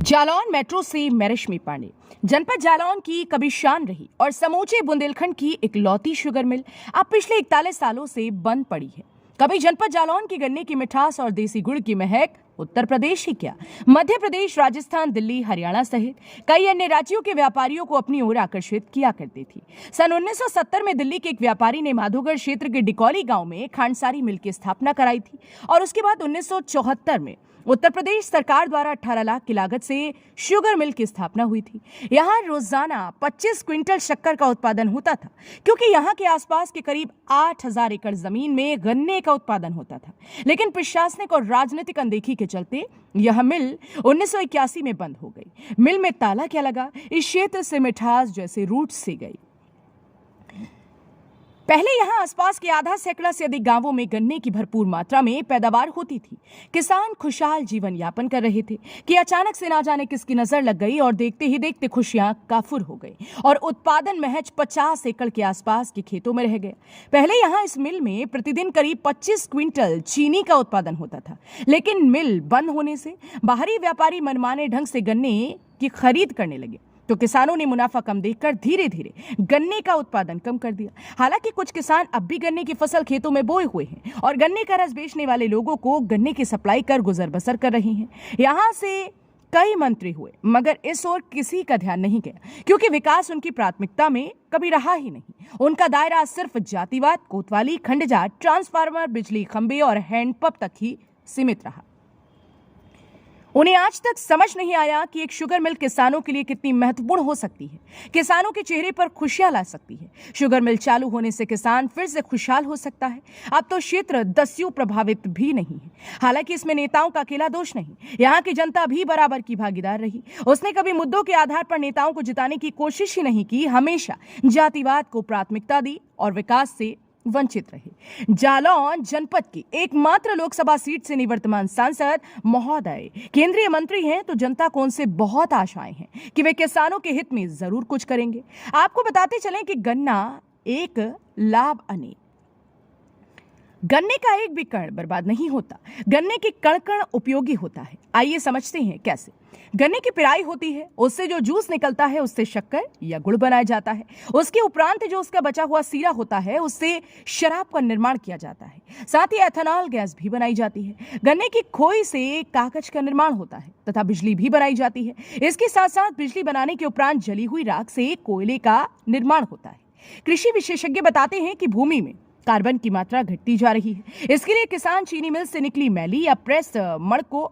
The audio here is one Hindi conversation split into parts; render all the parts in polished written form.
जालौन मेट्रो से मैं रश्मि पांडे। जनपद जालौन की कभी शान रही और समूचे बुंदेलखंड की इकलौती शुगर मिल अब पिछले 41 सालों से बंद पड़ी है। कभी जनपद जालौन की गन्ने की मिठास और देसी गुड़ की महक उत्तर प्रदेश ही क्या, मध्य प्रदेश, राजस्थान, दिल्ली, हरियाणा सहित कई अन्य राज्यों के व्यापारियों को अपनी ओर आकर्षित किया करती थी। सन 1970 में दिल्ली के एक व्यापारी ने माधोगढ़ क्षेत्र के डिकौली गांव में खांडसारी मिल की स्थापना कराई थी और उसके बाद 1974 में उत्तर प्रदेश सरकार द्वारा 18 लाख की लागत से शुगर मिल की स्थापना हुई थी। यहाँ रोजाना 25 क्विंटल शक्कर का उत्पादन होता था, क्योंकि यहाँ के आसपास के करीब 8000 एकड़ जमीन में गन्ने का उत्पादन होता था। लेकिन प्रशासनिक और राजनीतिक अनदेखी के चलते यह मिल 1981 में बंद हो गई। मिल में ताला क्या लगा, इस क्षेत्र से मिठास जैसे रूट सी गई। पहले यहाँ आसपास के आधा सैकड़ा से अधिक गांवों में गन्ने की भरपूर मात्रा में पैदावार होती थी। किसान खुशहाल जीवन यापन कर रहे थे कि अचानक से ना जाने किसकी नजर लग गई और देखते ही देखते खुशियां काफुर हो गई और उत्पादन महज 50 एकड़ के आसपास के खेतों में रह गया। पहले यहाँ इस मिल में प्रतिदिन करीब 25 क्विंटल चीनी का उत्पादन होता था, लेकिन मिल बंद होने से बाहरी व्यापारी मनमाने ढंग से गन्ने की खरीद करने लगे, तो किसानों ने मुनाफा कम देखकर धीरे धीरे गन्ने का उत्पादन कम कर दिया। हालांकि कुछ किसान अब भी गन्ने की फसल खेतों में बोए हुए हैं और गन्ने का रस बेचने वाले लोगों को गन्ने की सप्लाई कर गुजर बसर कर रही हैं। यहां से कई मंत्री हुए, मगर इस ओर किसी का ध्यान नहीं गया, क्योंकि विकास उनकी प्राथमिकता में कभी रहा ही नहीं। उनका दायरा सिर्फ जातिवाद, कोतवाली, खंडजात, ट्रांसफार्मर, बिजली खंभे और हैंडपंप तक ही सीमित रहा। उन्हें आज तक समझ नहीं आया कि एक शुगर मिल किसानों के लिए कितनी महत्वपूर्ण हो सकती है, किसानों के चेहरे पर खुशियां ला सकती है। शुगर मिल चालू होने से किसान फिर से खुशहाल हो सकता है। अब तो क्षेत्र दस्यु प्रभावित भी नहीं है। हालांकि इसमें नेताओं का अकेला दोष नहीं, यहाँ की जनता भी बराबर की भागीदार रही। उसने कभी मुद्दों के आधार पर नेताओं को जिताने की कोशिश ही नहीं की, हमेशा जातिवाद को प्राथमिकता दी और विकास से वंचित रहे। जालौन जनपद की एकमात्र लोकसभा सीट से निवर्तमान सांसद महोदय केंद्रीय मंत्री हैं, तो जनता को उनसे बहुत आशाएं हैं कि वे किसानों के हित में जरूर कुछ करेंगे। आपको बताते चलें कि गन्ना एक लाभ अनेक, गन्ने का एक भी कण बर्बाद नहीं होता, गन्ने के कण कण उपयोगी होता है। आइए समझते हैं कैसे। गन्ने की पिराई होती है, उससे जो जूस निकलता है उससे शक्कर या गुड़ बनाया जाता है। उसके उपरांत जो उसका बचा हुआ सीरा होता है उससे शराब का निर्माण किया जाता है। साथ ही एथेनॉल गैस भी बनाई जाती है। गन्ने की खोई से कागज का निर्माण होता है तथा बिजली भी बनाई जाती है। इसके साथ साथ बिजली बनाने के उपरांत जली हुई राख से कोयले का निर्माण होता है। कृषि विशेषज्ञ बताते हैं कि भूमि में कार्बन की मात्रा घटती जा रही है। इसके लिए किसान चीनी मिल से निकली मैली या प्रेस मड़ को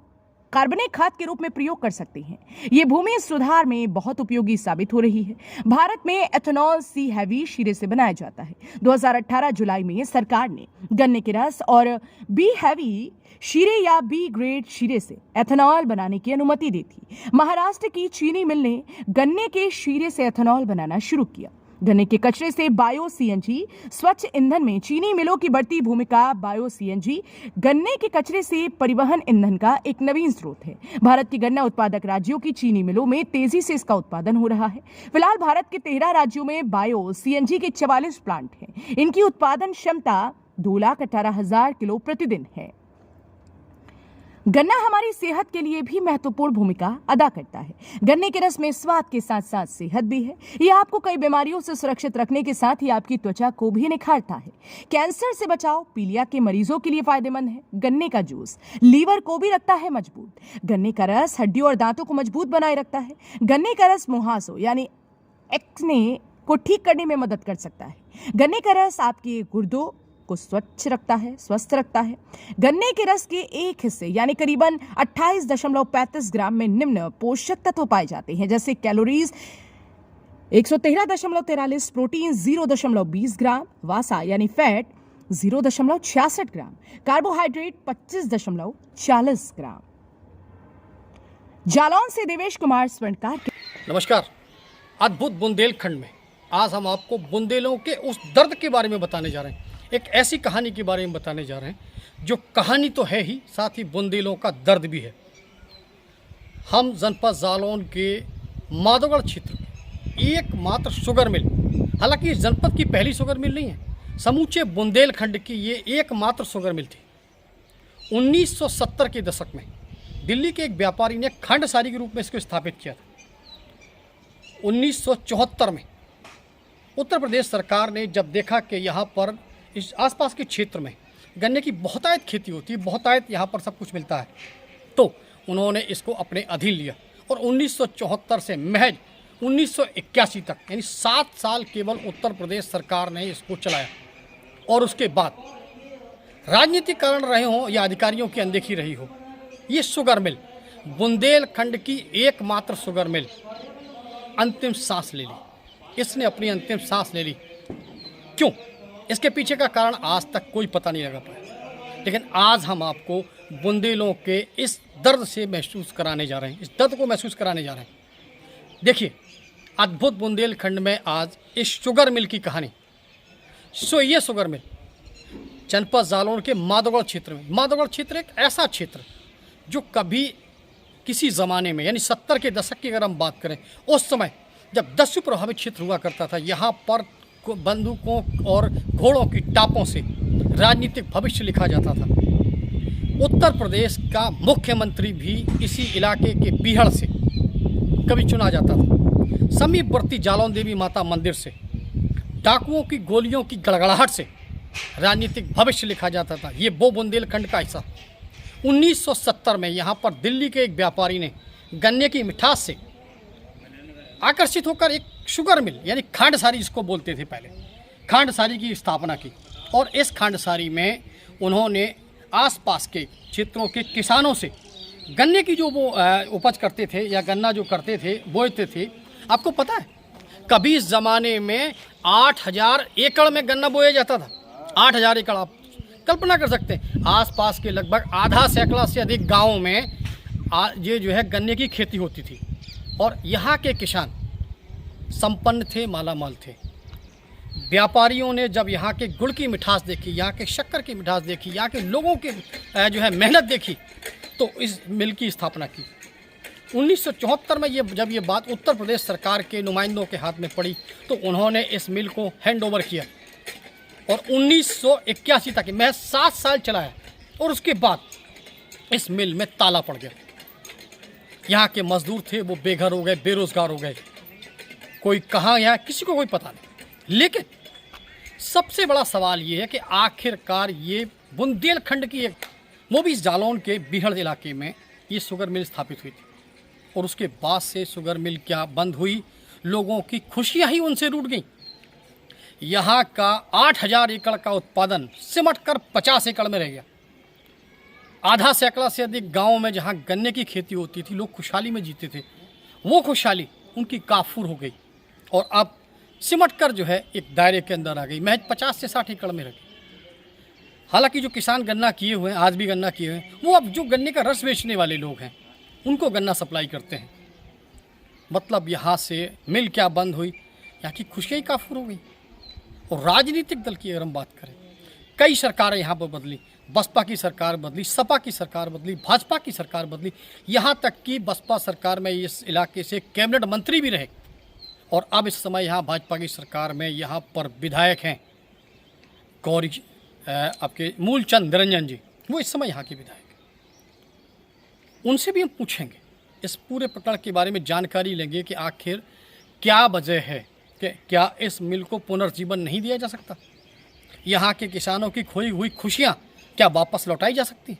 कार्बनिक खाद के रूप में प्रयोग कर सकते हैं। ये भूमि सुधार में बहुत उपयोगी साबित हो रही है। भारत में एथेनॉल सी हैवी शीरे से बनाया जाता है। 2018 जुलाई में सरकार ने गन्ने के रस और बी हैवी शीरे या बी ग्रेड शीरे से एथेनॉल बनाने की अनुमति दी थी। महाराष्ट्र की चीनी मिल ने गन्ने के शीरे से एथेनॉल बनाना शुरू किया। गन्ने के कचरे से बायो सीएनजी, स्वच्छ ईंधन में चीनी मिलों की बढ़ती भूमिका। बायो सीएनजी गन्ने के कचरे से परिवहन ईंधन का एक नवीन स्रोत है। भारत के गन्ना उत्पादक राज्यों की चीनी मिलों में तेजी से इसका उत्पादन हो रहा है। फिलहाल भारत के 13 राज्यों में बायो सीएनजी के 44 प्लांट हैं। इनकी उत्पादन क्षमता 2,18,000 किलो प्रतिदिन है। गन्ना हमारी सेहत के लिए भी महत्वपूर्ण भूमिका अदा करता है। गन्ने के रस में स्वाद के साथ साथ सेहत भी है। यह आपको कई बीमारियों से सुरक्षित रखने के साथ ही आपकी त्वचा को भी निखारता है। कैंसर से बचाव, पीलिया के मरीजों के लिए फायदेमंद है। गन्ने का जूस लीवर को भी रखता है मजबूत। गन्ने का रस हड्डियों और दांतों को मजबूत बनाए रखता है। गन्ने का रस मुहासों यानी एक्ने को ठीक करने में मदद कर सकता है। गन्ने का रस आपके गुर्दों को स्वच्छ रखता है, स्वस्थ रखता है। गन्ने के रस के एक हिस्से यानी करीबन 28.35 ग्राम में निम्न पोषक तत्व पाए जाते हैं, जैसे कैलोरीज 113.43, प्रोटीन 0.20 ग्राम, वासा यानी फैट 0.66 ग्राम, कार्बोहाइड्रेट 25.40 ग्राम। जालौन से देवेश कुमार स्वर्णकार। नमस्कार। अद्भुत बुंदेलखंड में आज हम आपको बुंदेलों के उस दर्द के बारे में बताने जा रहे हैं। एक ऐसी कहानी के बारे में बताने जा रहे हैं जो कहानी तो है ही, साथ ही बुंदेलों का दर्द भी है। हम जनपद जालौन के माधोगढ़ क्षेत्र में एकमात्र शुगर मिल, हालांकि इस जनपद की पहली शुगर मिल नहीं है, समूचे बुंदेलखंड की ये एकमात्र शुगर मिल थी। 1970 के दशक में दिल्ली के एक व्यापारी ने खंडसारी के रूप में इसको स्थापित किया था 1974 में। उत्तर प्रदेश सरकार ने जब देखा कि यहाँ पर इस आसपास के क्षेत्र में गन्ने की बहुतायत खेती होती है, बहुतायत यहाँ पर सब कुछ मिलता है, तो उन्होंने इसको अपने अधीन लिया और 1974 से महज 1981 तक यानी 7 साल केवल उत्तर प्रदेश सरकार ने इसको चलाया। और उसके बाद राजनीतिक कारण रहे हों या अधिकारियों की अनदेखी रही हो, ये शुगर मिल, बुंदेलखंड की एकमात्र शुगर मिल अंतिम सांस ले ली। इसने अपनी अंतिम सांस ले ली। क्यों? इसके पीछे का कारण आज तक कोई पता नहीं लगा पाया, लेकिन आज हम आपको बुंदेलों के इस दर्द से महसूस कराने जा रहे हैं, इस दर्द को महसूस कराने जा रहे हैं। देखिए, अद्भुत बुंदेलखंड में आज इस शुगर मिल की कहानी। ये शुगर मिल जनपद जालौन के माधोगढ़ क्षेत्र में, माधोगढ़ क्षेत्र एक ऐसा क्षेत्र जो कभी किसी ज़माने में यानी 70 के दशक की अगर हम बात करें, उस समय जब दस्यु प्रभावित क्षेत्र हुआ करता था, यहाँ पर बंदूकों और घोड़ों की टापों से राजनीतिक भविष्य लिखा जाता था। उत्तर प्रदेश का मुख्यमंत्री भी इसी इलाके के बीहड़ से कभी चुना जाता था। समीपवर्ती जालौन देवी माता मंदिर से, डाकुओं की गोलियों की गड़गड़ाहट से राजनीतिक भविष्य लिखा जाता था। ये वो बुंदेलखंड का हिस्सा। 1970 में यहाँ पर दिल्ली के एक व्यापारी ने गन्ने की मिठास से आकर्षित होकर एक शुगर मिल यानी खांडसारी जिसको बोलते थे पहले, खांडसारी की स्थापना की। और इस खांडसारी में उन्होंने आसपास के क्षेत्रों के किसानों से गन्ने की जो वो उपज करते थे या गन्ना जो करते थे, बोते थे, आपको पता है कभी इस ज़माने में 8000 एकड़ में गन्ना बोया जाता था। 8000 एकड़, आप कल्पना कर सकते हैं। आसपास के लगभग आधा सैकड़ा से अधिक गाँवों में ये जो है गन्ने की खेती होती थी। और यहाँ के किसान संपन्न थे, मालामाल थे। व्यापारियों ने जब यहाँ के गुड़ की मिठास देखी, यहाँ के शक्कर की मिठास देखी, यहाँ के लोगों के जो है मेहनत देखी, तो इस मिल की स्थापना की। 1974 में जब ये बात उत्तर प्रदेश सरकार के नुमाइंदों के हाथ में पड़ी, तो उन्होंने इस मिल को हैंड ओवर किया और 1981 तक महज 7 साल चलाया। और उसके बाद इस मिल में ताला पड़ गया। यहाँ के मजदूर थे वो बेघर हो गए, बेरोजगार हो गए। कोई कहाँ यहाँ, किसी को कोई पता नहीं। लेकिन सबसे बड़ा सवाल ये है कि आखिरकार ये बुंदेलखंड की एक, वो भी जालौन के बीहड़ इलाके में ये शुगर मिल स्थापित हुई थी। और उसके बाद से शुगर मिल क्या बंद हुई, लोगों की खुशियाँ ही उनसे रूठ गई। यहाँ का 8000 एकड़ का उत्पादन सिमट कर 50 एकड़ में रह गया। आधा सैकड़ा से अधिक गाँव में जहाँ गन्ने की खेती होती थी, लोग खुशहाली में जीते थे, वो खुशहाली उनकी काफूर हो गई और अब सिमट कर जो है एक दायरे के अंदर आ गई, महज 50 से 60 एकड़ में रह गई। हालांकि जो किसान गन्ना किए हुए हैं, आज भी गन्ना किए हुए हैं, वो अब जो गन्ने का रस बेचने वाले लोग हैं उनको गन्ना सप्लाई करते हैं। मतलब यहाँ से मिल क्या बंद हुई, यहाँ की खुशियाँ ही काफूर हो गई। और राजनीतिक दल की अगर हम बात करें, कई सरकारें यहाँ पर बदली, बसपा की सरकार बदली, सपा की सरकार बदली, भाजपा की सरकार बदली, यहाँ तक कि बसपा सरकार में इस इलाके से कैबिनेट मंत्री भी रहे। और अब इस समय यहाँ भाजपा की सरकार में यहाँ पर विधायक हैं गौरी आपके मूलचंद निरंजन जी, वो इस समय यहाँ के विधायक हैं। उनसे भी हम पूछेंगे, इस पूरे प्रकरण के बारे में जानकारी लेंगे कि आखिर क्या वजह है कि क्या इस मिल को पुनर्जीवन नहीं दिया जा सकता, यहाँ के किसानों की खोई हुई खुशियाँ क्या वापस लौटाई जा सकती।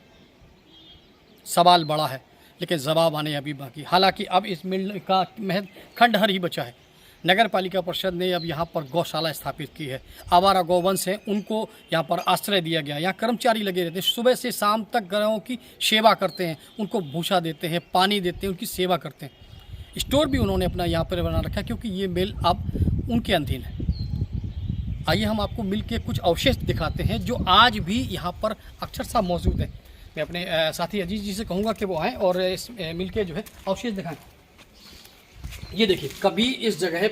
सवाल बड़ा है लेकिन जवाब आने अभी बाकी। हालांकि अब इस मिल का महज खंडहर ही बचा है। नगर पालिका परिषद ने अब यहाँ पर गौशाला स्थापित की है। आवारा गौवंश हैं, उनको यहाँ पर आश्रय दिया गया। यहाँ कर्मचारी लगे रहते हैं, सुबह से शाम तक गायों की सेवा करते हैं, उनको भूसा देते हैं, पानी देते हैं, उनकी सेवा करते हैं। स्टोर भी उन्होंने अपना यहाँ पर बना रखा है क्योंकि ये मिल अब उनके अधीन है। आइए हम आपको मिल के कुछ अवशेष दिखाते हैं जो आज भी यहाँ पर अक्षरशः मौजूद है। मैं अपने साथी अजीत जी से कहूँगा कि वो आएँ और इस मिल के जो है अवशेष दिखाएं। ये देखिए, कभी इस जगह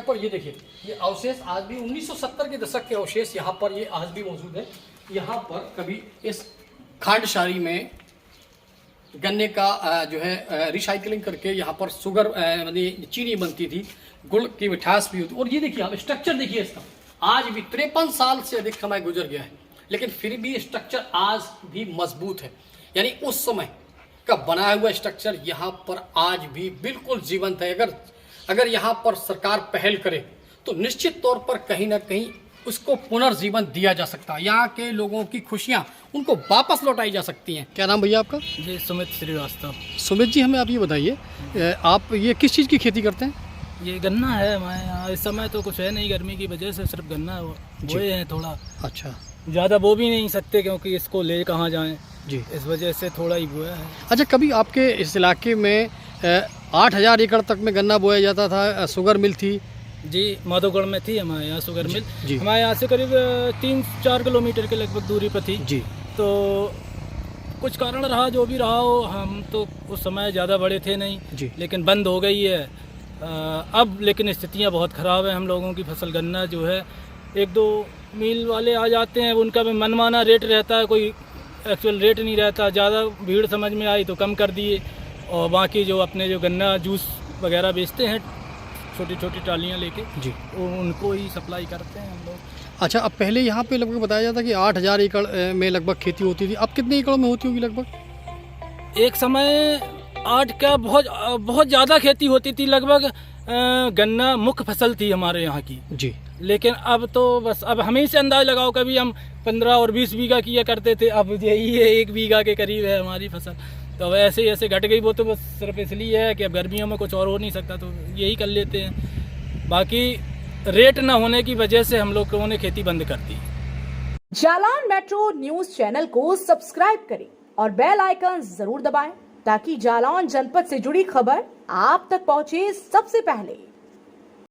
पर ये देखिए, ये अवशेष आज भी 1970 के दशक के अवशेष यहाँ पर ये आज भी मौजूद है। यहाँ पर कभी इस खांडसारी में गन्ने का जो है रिसाइकलिंग करके यहाँ पर शुगर मतलब चीनी बनती थी, गुड़ की मिठास भी होती। और ये देखिए आप स्ट्रक्चर देखिए इसका, आज भी 53 साल से अधिक समय गुजर गया है लेकिन फिर भी स्ट्रक्चर आज भी मजबूत है। यानी उस समय का बनाया हुआ स्ट्रक्चर यहाँ पर आज भी बिल्कुल जीवंत है। अगर यहाँ पर सरकार पहल करे तो निश्चित तौर पर कहीं ना कहीं उसको पुनर्जीवन दिया जा सकता है। यहाँ के लोगों की खुशियाँ उनको वापस लौटाई जा सकती हैं। क्या नाम भैया आपका? जी सुमित श्रीवास्तव। सुमित जी, हमें आप ये बताइए, आप ये किस चीज़ की खेती करते हैं? ये गन्ना है हमारे यहाँ। इस समय तो कुछ है नहीं, गर्मी की वजह से सिर्फ गन्ना बोए हैं थोड़ा। अच्छा, ज़्यादा बो भी नहीं सकते क्योंकि इसको ले कहाँ जाएं जी, इस वजह से थोड़ा ही बोया है। अच्छा, कभी आपके इस इलाके में 8,000 एकड़ तक में गन्ना बोया जाता था, शुगर मिल थी? जी माधोगढ़ में थी हमारे यहाँ शुगर मिल। जी। हमारे यहाँ से करीब 3-4 किलोमीटर के लगभग दूरी पर थी। जी। तो कुछ कारण रहा, जो भी रहा हो, हम तो उस समय ज़्यादा बड़े थे नहीं जी। लेकिन बंद हो गई है अब। लेकिन स्थितियाँ बहुत ख़राब है। हम लोगों की फसल गन्ना जो है 1-2 मील वाले आ जाते हैं, उनका भी मनमाना रेट रहता है, कोई एक्चुअल रेट नहीं रहता। ज़्यादा भीड़ समझ में आई तो कम कर दिए, और बाकी जो अपने जो गन्ना जूस वगैरह बेचते हैं छोटी छोटी ट्रालियाँ लेके जी, उनको ही सप्लाई करते हैं हम लोग। अच्छा, अब पहले यहाँ पे लगभग बताया जाता कि 8,000 एकड़ में लगभग खेती होती थी, अब कितने एकड़ों में होती होगी लगभग? एक समय 8 का बहुत ज़्यादा खेती होती थी लगभग। गन्ना मुख्य फसल थी हमारे यहाँ की जी। लेकिन अब तो बस, अब हमें से अंदाज लगाओ, कभी हम 15 और 20 बीघा किया करते थे, अब यही है 1 बीघा के करीब है हमारी फसल। तो अब ऐसे ऐसे घट गई। वो तो बस सिर्फ इसलिए है कि अब गर्मियों में कुछ और हो नहीं सकता तो यही कर लेते हैं। बाकी रेट ना होने की वजह से हम लोगों ने खेती बंद कर दी। जालान मेट्रो न्यूज चैनल को सब्सक्राइब करें और बेल आइकन जरूर दबाएं ताकि जालौन जनपद से जुड़ी खबर आप तक पहुंचे सबसे पहले।